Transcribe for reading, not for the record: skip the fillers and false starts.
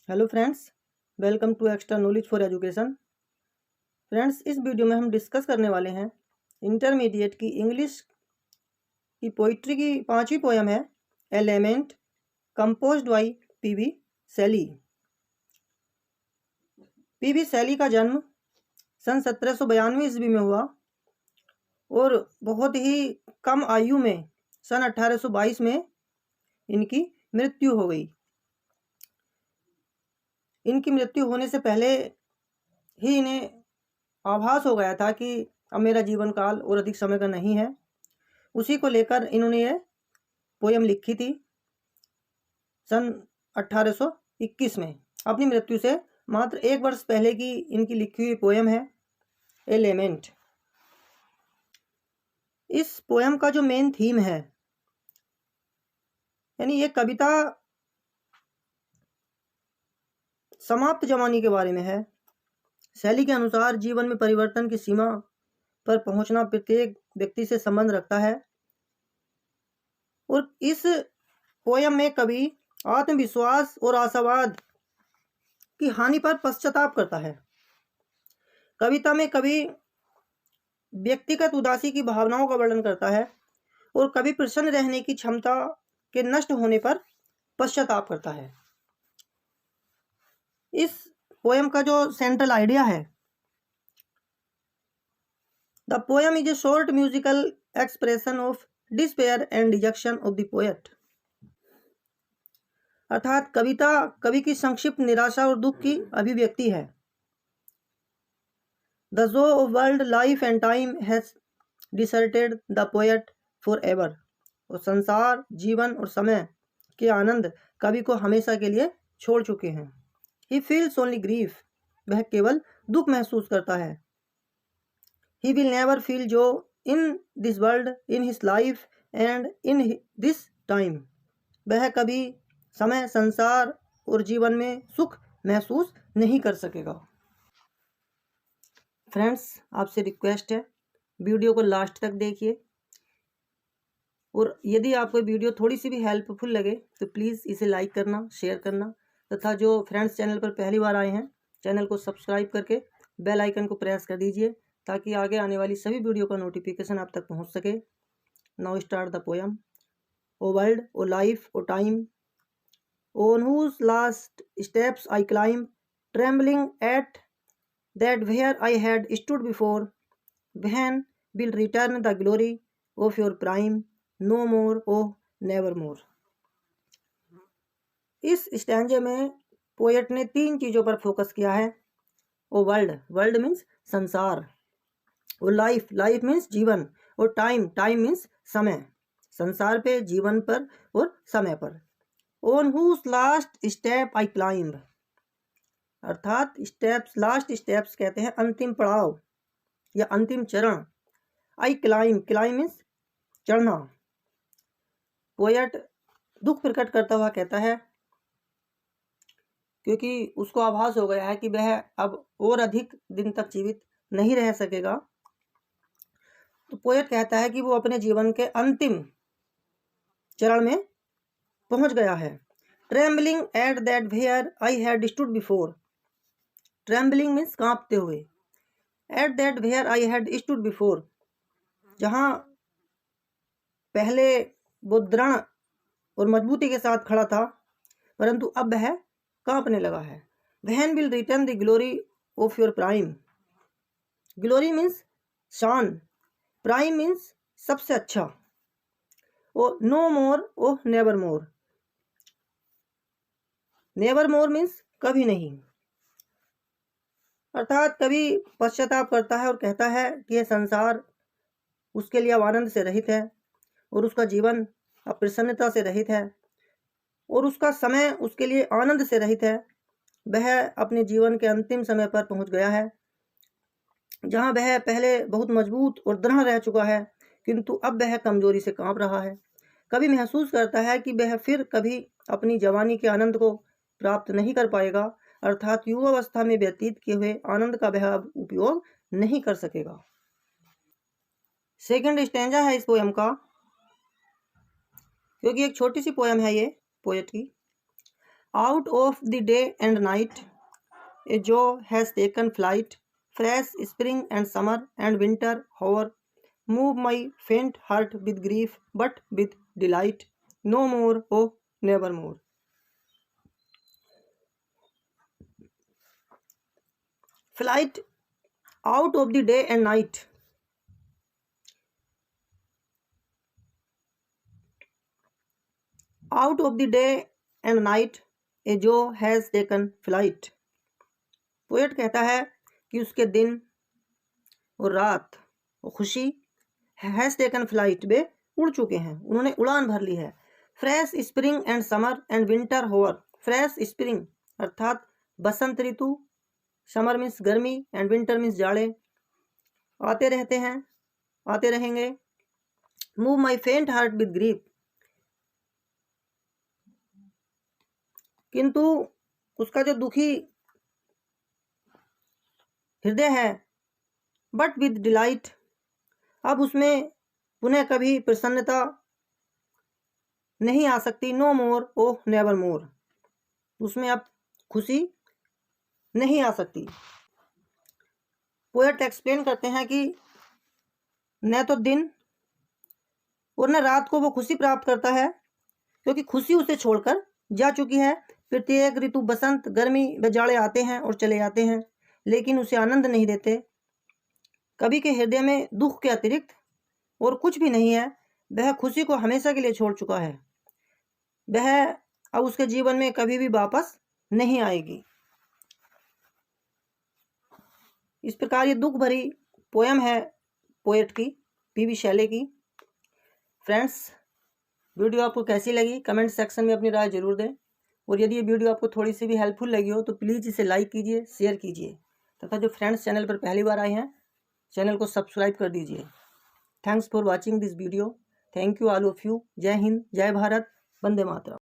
Hello friends, welcome to Extra Knowledge for Education. Friends, इस video में हम discuss करने वाले हैं इंटरमीडिएट की इंग्लिश की पोइट्री की 5वीं पोयम है element, composed by PB Shelley. PB Shelley का जन्म सन 1792 ईस्वी में हुआ और बहुत ही कम आयु में सन 1822 में इनकी मृत्यु हो गई। इनकी मृत्यु होने से पहले ही इन्हें आभास हो गया था कि अब मेरा जीवन काल और अधिक समय का नहीं है। उसी को लेकर इन्होंने ये पोयम लिखी थी सन 1821 में। अपनी मृत्यु से मात्र 1 वर्ष पहले की इनकी लिखी हुई पोयम है एलिमेंट। इस पोयम का जो मेन थीम है, यानी ये कविता समाप्त जवानी के बारे में है। शैली के अनुसार जीवन में परिवर्तन की सीमा पर पहुंचना प्रत्येक व्यक्ति से संबंध रखता है और इस पोयम में कवि आत्मविश्वास और आशावाद की हानि पर पश्चाताप करता है। कविता में कवि व्यक्तिगत उदासी की भावनाओं का वर्णन करता है और कवि प्रसन्न रहने की क्षमता के नष्ट होने पर पश्चाताप करता है। इस पोयम का जो सेंट्रल आइडिया है, the poem is a short musical expression of despair and detection of the poet. अर्थात कविता कवि की संक्षिप्त निराशा और दुख की अभिव्यक्ति है। The joy of world life and time has deserted the poet for ever. और संसार, जीवन और समय के आनंद कवि को हमेशा के लिए छोड़ चुके हैं। He feels only grief. वह केवल दुख महसूस करता है। ही विल नेवर फील जो in this world, in his life and in this time. वह कभी समय, संसार और जीवन में सुख महसूस नहीं कर सकेगा। फ्रेंड्स, आपसे रिक्वेस्ट है, वीडियो को लास्ट तक देखिए और यदि आपको वीडियो थोड़ी सी भी हेल्पफुल लगे तो प्लीज़ इसे लाइक करना, शेयर करना तथा जो फ्रेंड्स चैनल पर पहली बार आए हैं चैनल को सब्सक्राइब करके बेल आइकन को प्रेस कर दीजिए ताकि आगे आने वाली सभी वीडियो का नोटिफिकेशन आप तक पहुंच सके। Now start the poem. O world, O life, O time, on whose last steps I climb, trembling at that where I had stood before, when will return the glory of your prime, no more, oh never more। इस स्टैंजे में poet ने 3 चीज़ों पर focus किया है। ओ world, world means संसार। ओ life, life means जीवन। और टाइम, टाइम मीन्स समय। संसार पे, जीवन पर और समय पर। On whose last step I climb, अर्थात स्टेप्स, लास्ट स्टेप्स कहते हैं अंतिम पड़ाव या अंतिम चरण। आई क्लाइंब, क्लाइंब मीन्स चढ़ना। पोएट दुख प्रकट करता हुआ कहता है क्योंकि उसको आभास हो गया है कि वह अब और अधिक दिन तक जीवित नहीं रह सकेगा। तो पोएट कहता है कि वो अपने जीवन के अंतिम चरण में पहुंच गया है। Trembling at that where I had stood before. Trembling means कांपते हुए। At that where I had stood before, जहां पहले वो दृढ़ और मजबूती के साथ खड़ा था परंतु अब वह कांपने लगा है। When will return the glory of your prime. Glory means शान, प्राइम मीन्स सबसे अच्छा। O no more, O never more. Never more means कभी नहीं। अर्थात कभी पश्चाताप करता है और कहता है कि यह संसार उसके लिए अब आनंद से रहित है और उसका जीवन अब प्रसन्नता से रहित है और उसका समय उसके लिए आनंद से रहित है। वह अपने जीवन के अंतिम समय पर पहुंच गया है जहां वह पहले बहुत मजबूत और दृढ़ रह चुका है किंतु अब वह कमजोरी से कांप रहा है। कभी महसूस करता है कि वह फिर कभी अपनी जवानी के आनंद को प्राप्त नहीं कर पाएगा, अर्थात युवावस्था में व्यतीत किए हुए आनंद का वह अब उपयोग नहीं कर सकेगा। सेकंड स्टैंजा है इस पोयम का, क्योंकि एक छोटी सी पोयम है ये पोएट की। Out of the day and night a joy has taken flight, fresh spring and summer and winter hoar, move my faint heart with grief but with delight, no more O never more. Flight out of the day and night, out of the day and night a joy has taken flight. Poet कहता है कि उसके दिन और रात और खुशी has taken flight वे उड़ चुके हैं, उन्होंने उड़ान भर ली है। Fresh spring and summer and winter hover, fresh spring अर्थात बसंत ऋतु, समर मीन्स गर्मी एंड विंटर मीन्स जाड़े आते रहते हैं, आते रहेंगे। Move my faint heart with grief, किंतु उसका जो दुखी हृदय है, बट विद डिलाइट, अब उसमें पुनः कभी प्रसन्नता नहीं आ सकती। नो मोर ओ नेवर मोर, उसमें अब खुशी नहीं आ सकती। पोएट एक्सप्लेन करते हैं कि न तो दिन और न रात को वो खुशी प्राप्त करता है, क्योंकि खुशी उसे छोड़कर जा चुकी है। प्रत्येक ऋतु बसंत, गर्मी व जाड़े आते हैं और चले जाते हैं, लेकिन उसे आनंद नहीं देते। कवि के हृदय में दुख के अतिरिक्त और कुछ भी नहीं है, वह खुशी को हमेशा के लिए छोड़ चुका है, वह अब उसके जीवन में कभी भी वापस नहीं आएगी। इस प्रकार ये दुख भरी पोयम है पोएट की, पी.बी. शैले की। फ्रेंड्स, वीडियो आपको कैसी लगी कमेंट सेक्शन में अपनी राय जरूर दें, और यदि ये वीडियो आपको थोड़ी सी भी हेल्पफुल लगी हो तो प्लीज़ इसे लाइक कीजिए, शेयर कीजिए, तथा जो फ्रेंड्स चैनल पर पहली बार आए हैं चैनल को सब्सक्राइब कर दीजिए। Thanks for watching this video. Thank you all of you. जय हिंद, जय भारत, वंदे मातरम।